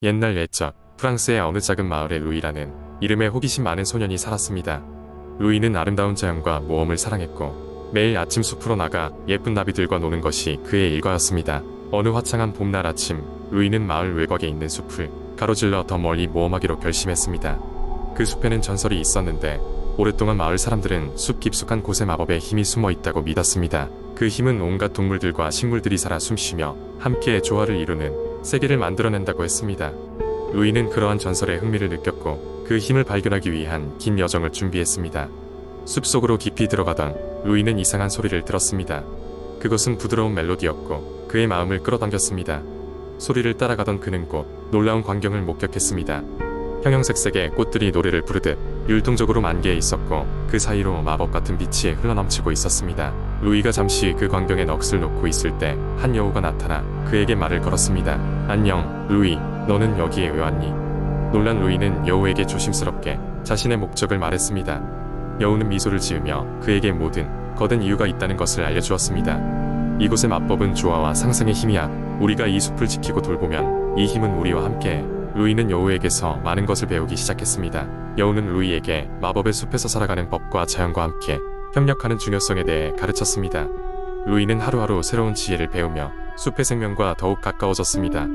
옛날 옛적 프랑스의 어느 작은 마을에 루이라는 이름의 호기심 많은 소년이 살았습니다. 루이는 아름다운 자연과 모험을 사랑했고 매일 아침 숲으로 나가 예쁜 나비들과 노는 것이 그의 일과였습니다. 어느 화창한 봄날 아침, 루이는 마을 외곽에 있는 숲을 가로질러 더 멀리 모험하기로 결심했습니다. 그 숲에는 전설이 있었는데 오랫동안 마을 사람들은 숲 깊숙한 곳에 마법의 힘이 숨어 있다고 믿었습니다. 그 힘은 온갖 동물들과 식물들이 살아 숨쉬며 함께 조화를 이루는 세계를 만들어낸다고 했습니다. 루이는 그러한 전설에 흥미를 느꼈고 그 힘을 발견하기 위한 긴 여정을 준비했습니다. 숲속으로 깊이 들어가던 루이는 이상한 소리를 들었습니다. 그것은 부드러운 멜로디였고 그의 마음을 끌어당겼습니다. 소리를 따라가던 그는 곧 놀라운 광경을 목격했습니다. 형형색색의 꽃들이 노래를 부르듯 율동적으로 만개해 있었고 그 사이로 마법 같은 빛이 흘러넘치고 있었습니다. 루이가 잠시 그 광경에 넋을 놓고 있을 때 한 여우가 나타나 그에게 말을 걸었습니다. 안녕, 루이. 너는 여기에 왜 왔니? 놀란 루이는 여우에게 조심스럽게 자신의 목적을 말했습니다. 여우는 미소를 지으며 그에게 모든 거된 이유가 있다는 것을 알려주었습니다. 이곳의 마법은 조화와 상승의 힘이야. 우리가 이 숲을 지키고 돌보면 이 힘은 우리와 함께해. 루이는 여우에게서 많은 것을 배우기 시작했습니다. 여우는 루이에게 마법의 숲에서 살아가는 법과 자연과 함께 협력하는 중요성에 대해 가르쳤습니다. 루이는 하루하루 새로운 지혜를 배우며 숲의 생명과 더욱 가까워졌습니다.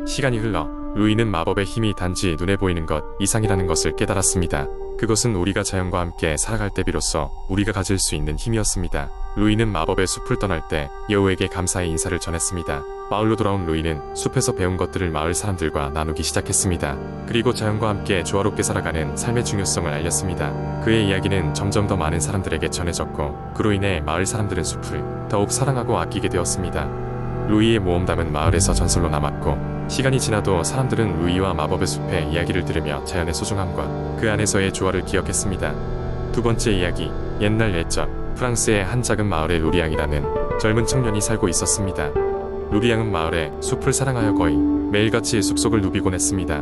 시간이 흘러 루이는 마법의 힘이 단지 눈에 보이는 것 이상이라는 것을 깨달았습니다. 그것은 우리가 자연과 함께 살아갈 때 비로소 우리가 가질 수 있는 힘이었습니다. 루이는 마법의 숲을 떠날 때 여우에게 감사의 인사를 전했습니다. 마을로 돌아온 루이는 숲에서 배운 것들을 마을 사람들과 나누기 시작했습니다. 그리고 자연과 함께 조화롭게 살아가는 삶의 중요성을 알렸습니다. 그의 이야기는 점점 더 많은 사람들에게 전해졌고 그로 인해 마을 사람들은 숲을 더욱 사랑하고 아끼게 되었습니다. 루이의 모험담은 마을에서 전설로 남았고 시간이 지나도 사람들은 루이와 마법의 숲의 이야기를 들으며 자연의 소중함과 그 안에서의 조화를 기억했습니다. 두 번째 이야기, 옛날 옛적 프랑스의 한 작은 마을에 루리앙이라는 젊은 청년이 살고 있었습니다. 루리앙은 마을에 숲을 사랑하여 거의 매일같이 숲속을 누비곤 했습니다.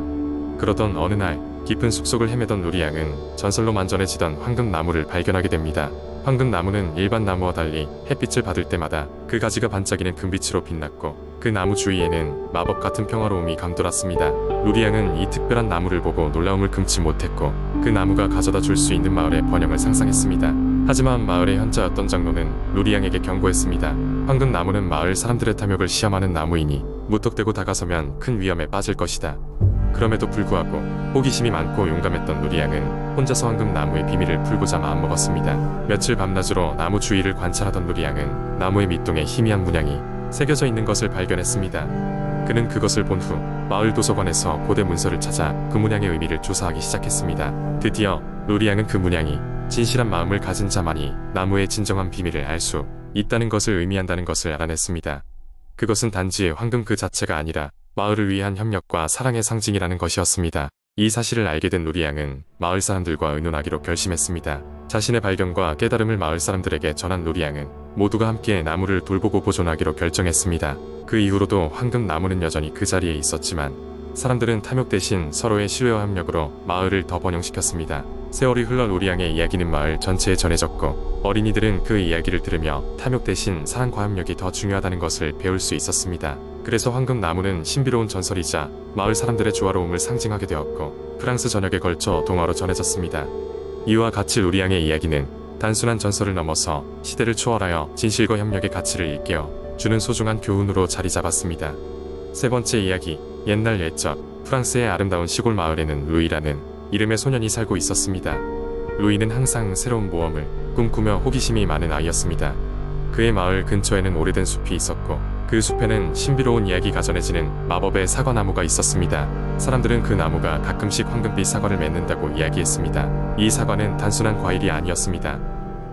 그러던 어느 날 깊은 숲속을 헤매던 루리앙은 전설로만 전해지던 황금나무를 발견하게 됩니다. 황금나무는 일반 나무와 달리 햇빛을 받을 때마다 그 가지가 반짝이는 금빛으로 빛났고 그 나무 주위에는 마법 같은 평화로움이 감돌았습니다. 루리앙은 이 특별한 나무를 보고 놀라움을 금치 못했고 그 나무가 가져다 줄 수 있는 마을의 번영을 상상했습니다. 하지만 마을의 현자였던 장로는 루리앙에게 경고했습니다. 황금나무는 마을 사람들의 탐욕을 시험하는 나무이니 무턱대고 다가서면 큰 위험에 빠질 것이다. 그럼에도 불구하고 호기심이 많고 용감했던 루리앙은 혼자서 황금나무의 비밀을 풀고자 마음먹었습니다. 며칠 밤낮으로 나무 주위를 관찰하던 루리앙은 나무의 밑동에 희미한 문양이 새겨져 있는 것을 발견했습니다. 그는 그것을 본 후 마을 도서관에서 고대 문서를 찾아 그 문양의 의미를 조사하기 시작했습니다. 드디어 루리앙은 그 문양이 진실한 마음을 가진 자만이 나무의 진정한 비밀을 알 수 있다는 것을 의미한다는 것을 알아냈습니다. 그것은 단지 황금 그 자체가 아니라 마을을 위한 협력과 사랑의 상징이라는 것이었습니다. 이 사실을 알게 된 루리앙은 마을 사람들과 의논하기로 결심했습니다. 자신의 발견과 깨달음을 마을 사람들에게 전한 루리앙은 모두가 함께 나무를 돌보고 보존하기로 결정했습니다. 그 이후로도 황금 나무는 여전히 그 자리에 있었지만 사람들은 탐욕 대신 서로의 신뢰와 협력으로 마을을 더 번영시켰습니다. 세월이 흘러 루리앙의 이야기는 마을 전체에 전해졌고 어린이들은 그 이야기를 들으며 탐욕 대신 사랑과 협력이 더 중요하다는 것을 배울 수 있었습니다. 그래서 황금나무는 신비로운 전설이자 마을 사람들의 조화로움을 상징하게 되었고 프랑스 전역에 걸쳐 동화로 전해졌습니다. 이와 같이 루리앙의 이야기는 단순한 전설을 넘어서 시대를 초월하여 진실과 협력의 가치를 일깨워 주는 소중한 교훈으로 자리 잡았습니다. 세 번째 이야기, 옛날 옛적 프랑스의 아름다운 시골 마을에는 루이라는 이름의 소년이 살고 있었습니다. 루이는 항상 새로운 모험을 꿈꾸며 호기심이 많은 아이였습니다. 그의 마을 근처에는 오래된 숲이 있었고 그 숲에는 신비로운 이야기가 전해지는 마법의 사과나무가 있었습니다. 사람들은 그 나무가 가끔씩 황금빛 사과를 맺는다고 이야기했습니다. 이 사과는 단순한 과일이 아니었습니다.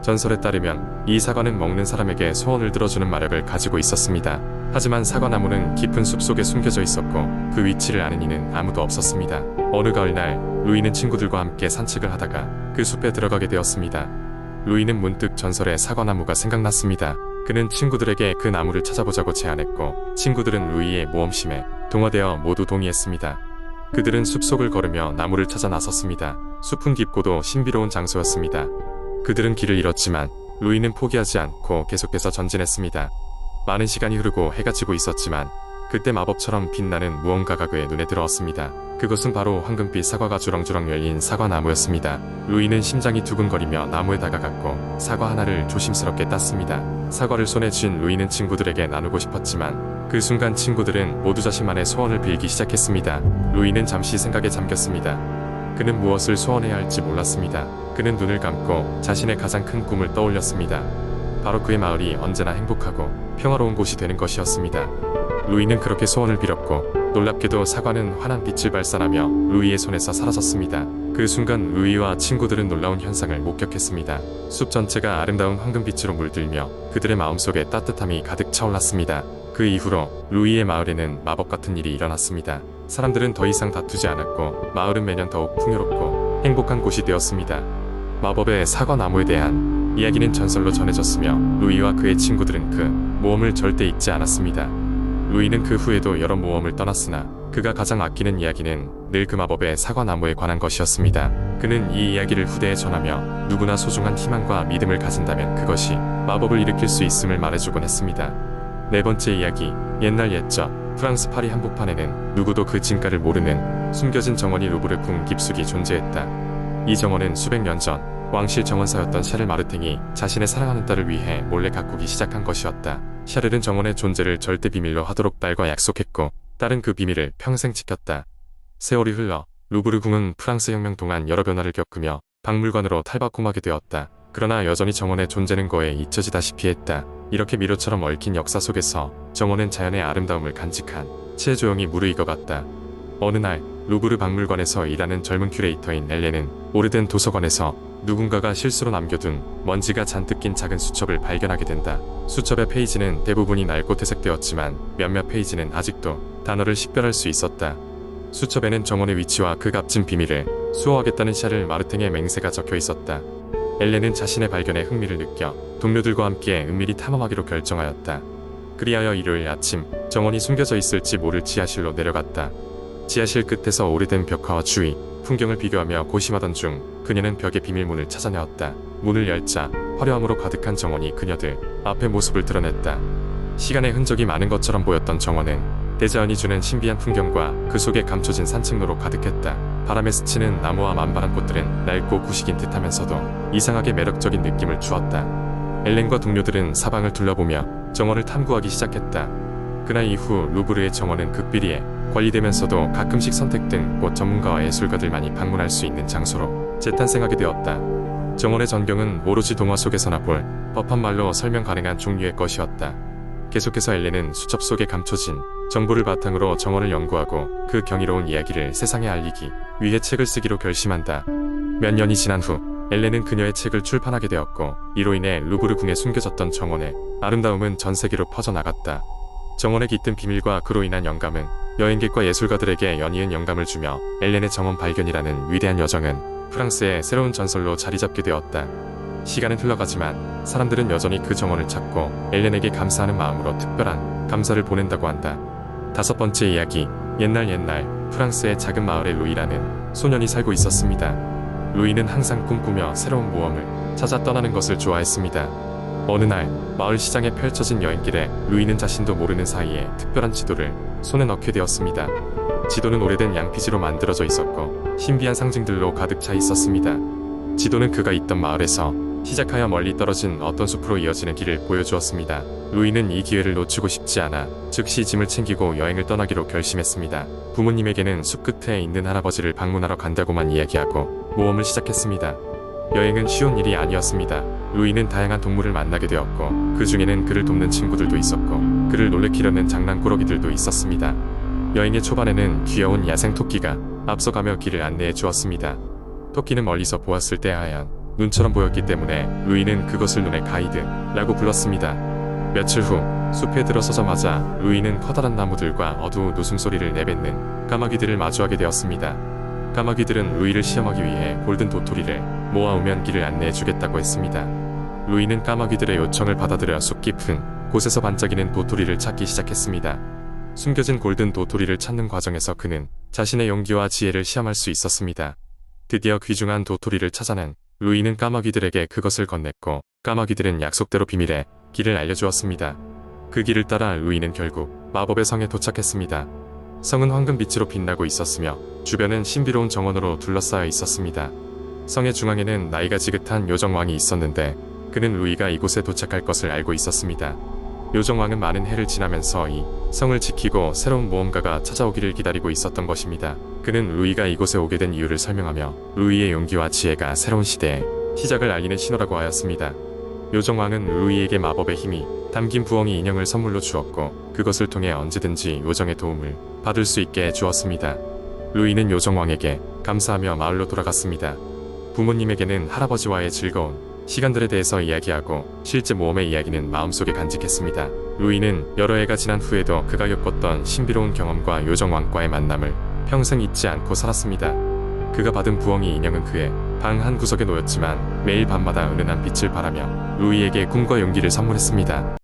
전설에 따르면 이 사과는 먹는 사람에게 소원을 들어주는 마력을 가지고 있었습니다. 하지만 사과나무는 깊은 숲속에 숨겨져 있었고 그 위치를 아는 이는 아무도 없었습니다. 어느 가을날 루이는 친구들과 함께 산책을 하다가 그 숲에 들어가게 되었습니다. 루이는 문득 전설의 사과나무가 생각났습니다. 그는 친구들에게 그 나무를 찾아보자고 제안했고 친구들은 루이의 모험심에 동화되어 모두 동의했습니다. 그들은 숲속을 걸으며 나무를 찾아 나섰습니다. 숲은 깊고도 신비로운 장소였습니다. 그들은 길을 잃었지만 루이는 포기하지 않고 계속해서 전진했습니다. 많은 시간이 흐르고 해가 지고 있었지만 그때 마법처럼 빛나는 무언가가 그의 눈에 들어왔습니다. 그것은 바로 황금빛 사과가 주렁주렁 열린 사과나무였습니다. 루이는 심장이 두근거리며 나무에 다가갔고 사과 하나를 조심스럽게 땄습니다. 사과를 손에 쥔 루이는 친구들에게 나누고 싶었지만 그 순간 친구들은 모두 자신만의 소원을 빌기 시작했습니다. 루이는 잠시 생각에 잠겼습니다. 그는 무엇을 소원해야 할지 몰랐습니다. 그는 눈을 감고 자신의 가장 큰 꿈을 떠올렸습니다. 바로 그의 마을이 언제나 행복하고 평화로운 곳이 되는 것이었습니다. 루이는 그렇게 소원을 빌었고 놀랍게도 사과는 환한 빛을 발산하며 루이의 손에서 사라졌습니다. 그 순간 루이와 친구들은 놀라운 현상을 목격했습니다. 숲 전체가 아름다운 황금빛으로 물들며 그들의 마음속에 따뜻함이 가득 차올랐습니다. 그 이후로 루이의 마을에는 마법 같은 일이 일어났습니다. 사람들은 더 이상 다투지 않았고 마을은 매년 더욱 풍요롭고 행복한 곳이 되었습니다. 마법의 사과나무에 대한 이야기는 전설로 전해졌으며 루이와 그의 친구들은 그 모험을 절대 잊지 않았습니다. 루이는 그 후에도 여러 모험을 떠났으나 그가 가장 아끼는 이야기는 늘 그 마법의 사과나무에 관한 것이었습니다. 그는 이 이야기를 후대에 전하며 누구나 소중한 희망과 믿음을 가진다면 그것이 마법을 일으킬 수 있음을 말해주곤 했습니다. 네 번째 이야기, 옛날 옛적 프랑스 파리 한복판에는 누구도 그 진가를 모르는 숨겨진 정원이 루브르 궁 깊숙이 존재했다. 이 정원은 수백 년 전 왕실 정원사였던 샤를 마르탱이 자신의 사랑하는 딸을 위해 몰래 가꾸기 시작한 것이었다. 샤를은 정원의 존재를 절대 비밀로 하도록 딸과 약속했고 딸은 그 비밀을 평생 지켰다. 세월이 흘러 루브르 궁은 프랑스 혁명 동안 여러 변화를 겪으며 박물관으로 탈바꿈하게 되었다. 그러나 여전히 정원의 존재는 거에 잊혀지다시피 했다. 이렇게 미로처럼 얽힌 역사 속에서 정원은 자연의 아름다움을 간직한 채 조용히 무르익어갔다. 어느 날 루브르 박물관에서 일하는 젊은 큐레이터인 엘렌은 오래된 도서관에서 누군가가 실수로 남겨둔 먼지가 잔뜩 낀 작은 수첩을 발견하게 된다. 수첩의 페이지는 대부분이 낡고 퇴색되었지만 몇몇 페이지는 아직도 단어를 식별할 수 있었다. 수첩에는 정원의 위치와 그 값진 비밀을 수호하겠다는 샤를 마르탱의 맹세가 적혀 있었다. 엘렌은 자신의 발견에 흥미를 느껴 동료들과 함께 은밀히 탐험하기로 결정하였다. 그리하여 일요일 아침 정원이 숨겨져 있을지 모를 지하실로 내려갔다. 지하실 끝에서 오래된 벽화와 주위, 풍경을 비교하며 고심하던 중 그녀는 벽의 비밀문을 찾아내었다. 문을 열자 화려함으로 가득한 정원이 그녀들 앞에 모습을 드러냈다. 시간의 흔적이 많은 것처럼 보였던 정원은 대자연이 주는 신비한 풍경과 그 속에 감춰진 산책로로 가득했다. 바람에 스치는 나무와 만발한 꽃들은 낡고 구식인 듯하면서도 이상하게 매력적인 느낌을 주었다. 엘렌과 동료들은 사방을 둘러보며 정원을 탐구하기 시작했다. 그날 이후 루브르의 정원은 극비리에 관리되면서도 가끔씩 선택된 꽃 전문가와 예술가들만이 방문할 수 있는 장소로 재탄생하게 되었다. 정원의 전경은 오로지 동화 속에서나 볼 법한 말로 설명 가능한 종류의 것이었다. 계속해서 엘렌은 수첩 속에 감춰진 정보를 바탕으로 정원을 연구하고 그 경이로운 이야기를 세상에 알리기 위해 책을 쓰기로 결심한다. 몇 년이 지난 후 엘렌은 그녀의 책을 출판하게 되었고 이로 인해 루브르 궁에 숨겨졌던 정원의 아름다움은 전 세계로 퍼져나갔다. 정원의 깃든 비밀과 그로 인한 영감은 여행객과 예술가들에게 연이은 영감을 주며 엘렌의 정원 발견이라는 위대한 여정은 프랑스의 새로운 전설로 자리잡게 되었다. 시간은 흘러가지만 사람들은 여전히 그 정원을 찾고 엘렌에게 감사하는 마음으로 특별한 감사를 보낸다고 한다. 다섯 번째 이야기, 옛날 프랑스의 작은 마을에 루이라는 소년이 살고 있었습니다. 루이는 항상 꿈꾸며 새로운 모험을 찾아 떠나는 것을 좋아했습니다. 어느 날 마을 시장에 펼쳐진 여행길에 루이는 자신도 모르는 사이에 특별한 지도를 손에 넣게 되었습니다. 지도는 오래된 양피지로 만들어져 있었고 신비한 상징들로 가득 차 있었습니다. 지도는 그가 있던 마을에서 시작하여 멀리 떨어진 어떤 숲으로 이어지는 길을 보여주었습니다. 루이는 이 기회를 놓치고 싶지 않아 즉시 짐을 챙기고 여행을 떠나기로 결심했습니다. 부모님에게는 숲 끝에 있는 할아버지를 방문하러 간다고만 이야기하고 모험을 시작했습니다. 여행은 쉬운 일이 아니었습니다. 루이는 다양한 동물을 만나게 되었고 그 중에는 그를 돕는 친구들도 있었고 그를 놀래키려는 장난꾸러기들도 있었습니다. 여행의 초반에는 귀여운 야생 토끼가 앞서가며 길을 안내해 주었습니다. 토끼는 멀리서 보았을 때 하얀 눈처럼 보였기 때문에 루이는 그것을 눈의 가이드라고 불렀습니다. 며칠 후 숲에 들어서자마자 루이는 커다란 나무들과 어두운 웃음소리를 내뱉는 까마귀들을 마주하게 되었습니다. 까마귀들은 루이를 시험하기 위해 골든 도토리를 모아오면 길을 안내해 주겠다고 했습니다. 루이는 까마귀들의 요청을 받아들여 숲 깊은 곳에서 반짝이는 도토리를 찾기 시작했습니다. 숨겨진 골든 도토리를 찾는 과정에서 그는 자신의 용기와 지혜를 시험할 수 있었습니다. 드디어 귀중한 도토리를 찾아낸 루이는 까마귀들에게 그것을 건넸고 까마귀들은 약속대로 비밀의 길을 알려주었습니다. 그 길을 따라 루이는 결국 마법의 성에 도착했습니다. 성은 황금빛으로 빛나고 있었으며 주변은 신비로운 정원으로 둘러싸여 있었습니다. 성의 중앙에는 나이가 지긋한 요정왕이 있었는데 그는 루이가 이곳에 도착할 것을 알고 있었습니다. 요정왕은 많은 해를 지나면서 이 성을 지키고 새로운 모험가가 찾아오기를 기다리고 있었던 것입니다. 그는 루이가 이곳에 오게 된 이유를 설명하며 루이의 용기와 지혜가 새로운 시대의 시작을 알리는 신호라고 하였습니다. 요정왕은 루이에게 마법의 힘이 담긴 부엉이 인형을 선물로 주었고 그것을 통해 언제든지 요정의 도움을 받을 수 있게 주었습니다. 루이는 요정왕에게 감사하며 마을로 돌아갔습니다. 부모님에게는 할아버지와의 즐거운 시간들에 대해서 이야기하고 실제 모험의 이야기는 마음속에 간직했습니다. 루이는 여러 해가 지난 후에도 그가 겪었던 신비로운 경험과 요정왕과의 만남을 평생 잊지 않고 살았습니다. 그가 받은 부엉이 인형은 그의 방 한 구석에 놓였지만 매일 밤마다 은은한 빛을 발하며 루이에게 꿈과 용기를 선물했습니다.